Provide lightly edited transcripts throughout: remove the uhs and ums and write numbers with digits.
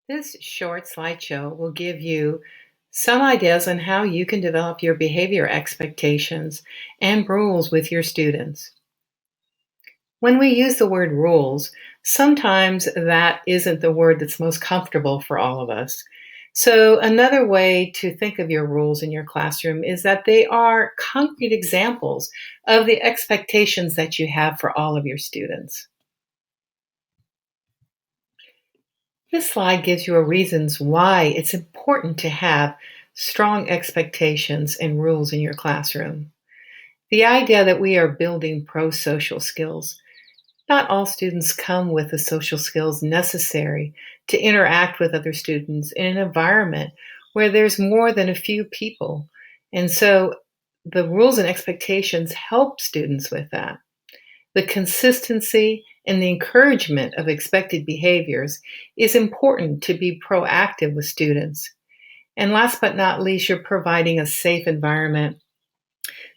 This short slideshow will give you some ideas on how you can develop your behavior expectations and rules with your students. When we use the word rules, sometimes that isn't the word that's most comfortable for all of us. So, another way to think of your rules in your classroom is that they are concrete examples of the expectations that you have for all of your students. This slide gives you a reasons why it's important to have strong expectations and rules in your classroom. The idea that we are building pro-social skills. Not all students come with the social skills necessary to interact with other students in an environment where there's more than a few people. And so the rules and expectations help students with that. The consistency and the encouragement of expected behaviors is important to be proactive with students. And last but not least, you're providing a safe environment.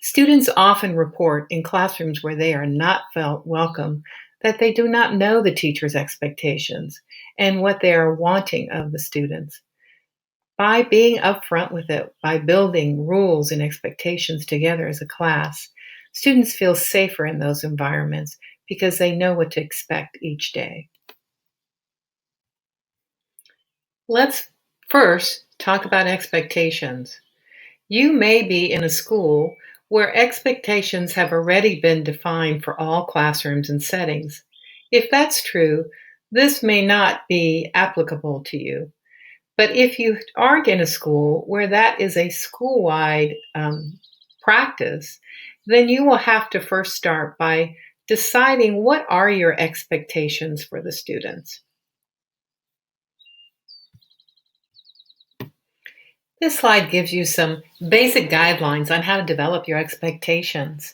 Students often report in classrooms where they are not felt welcome that they do not know the teacher's expectations and what they are wanting of the students. By being upfront with it, by building rules and expectations together as a class, students feel safer in those environments because they know what to expect each day. Let's first talk about expectations. You may be in a school where expectations have already been defined for all classrooms and settings. If that's true, this may not be applicable to you. But if you aren't in a school where that is a school-wide practice, then you will have to first start by deciding what are your expectations for the students. This slide gives you some basic guidelines on how to develop your expectations.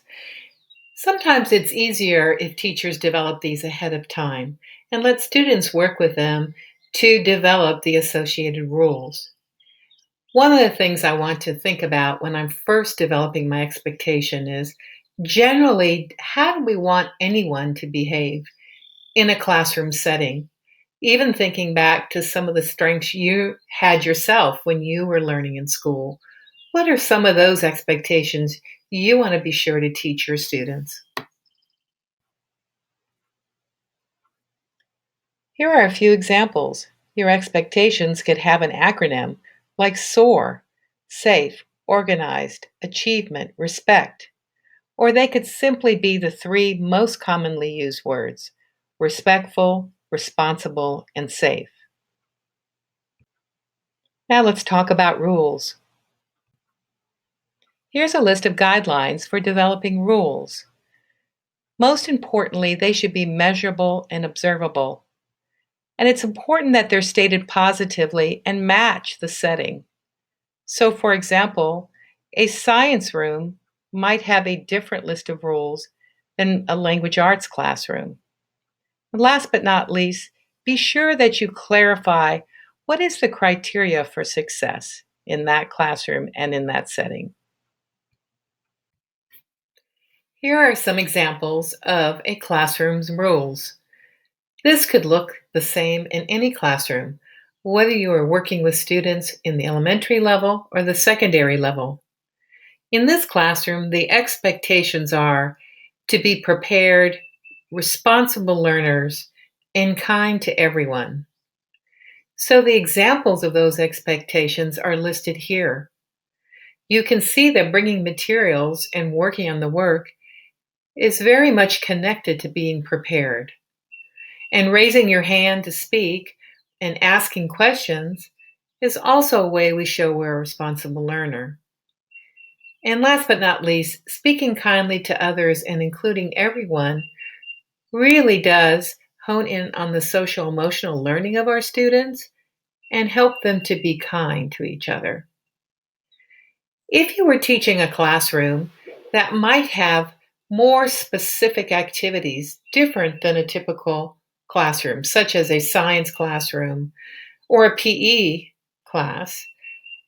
Sometimes it's easier if teachers develop these ahead of time and let students work with them to develop the associated rules. One of the things I want to think about when I'm first developing my expectation is generally, how do we want anyone to behave in a classroom setting? Even thinking back to some of the strengths you had yourself when you were learning in school, what are some of those expectations you want to be sure to teach your students? Here are a few examples. Your expectations could have an acronym like SOAR, safe, organized, achievement, respect. Or they could simply be the three most commonly used words: respectful, responsible, and safe. Now let's talk about rules. Here's a list of guidelines for developing rules. Most importantly, they should be measurable and observable. And it's important that they're stated positively and match the setting. So, for example, a science room might have a different list of rules than a language arts classroom. And last but not least, be sure that you clarify what is the criteria for success in that classroom and in that setting. Here are some examples of a classroom's rules. This could look the same in any classroom, whether you are working with students in the elementary level or the secondary level. In this classroom, the expectations are to be prepared, responsible learners, and kind to everyone. So the examples of those expectations are listed here. You can see that bringing materials and working on the work is very much connected to being prepared. And raising your hand to speak and asking questions is also a way we show we're a responsible learner. And last but not least, speaking kindly to others and including everyone really does hone in on the social emotional learning of our students and help them to be kind to each other. If you were teaching a classroom that might have more specific activities different than a typical classroom, such as a science classroom or a PE class,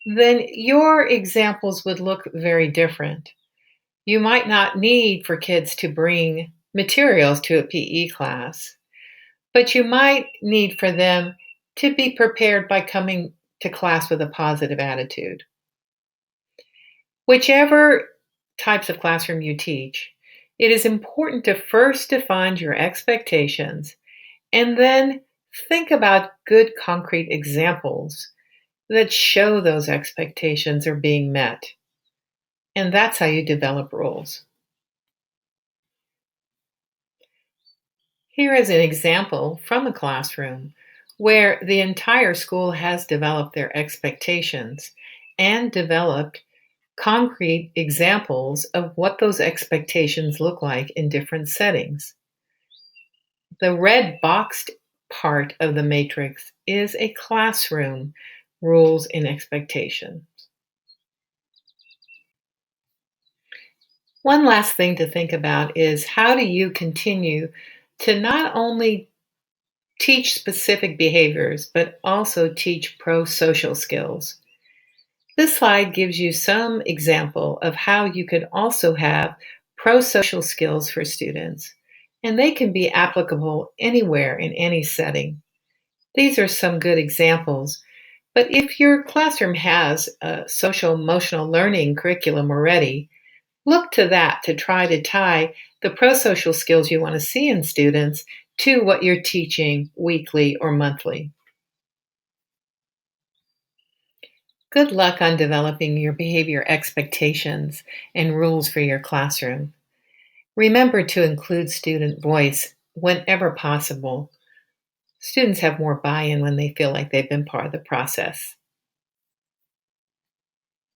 then your examples would look very different. You might not need for kids to bring materials to a PE class, but you might need for them to be prepared by coming to class with a positive attitude. Whichever types of classroom you teach, it is important to first define your expectations and then think about good concrete examples that show those expectations are being met. And that's how you develop rules. Here is an example from a classroom where the entire school has developed their expectations and developed concrete examples of what those expectations look like in different settings. The red boxed part of the matrix is a classroom rules and expectations. One last thing to think about is how do you continue to not only teach specific behaviors, but also teach pro-social skills. This slide gives you some example of how you could also have pro-social skills for students, and they can be applicable anywhere in any setting. These are some good examples, but if your classroom has a social emotional learning curriculum already, look to that to try to tie the pro-social skills you want to see in students to what you're teaching weekly or monthly. Good luck on developing your behavior expectations and rules for your classroom. Remember to include student voice whenever possible. Students have more buy-in when they feel like they've been part of the process.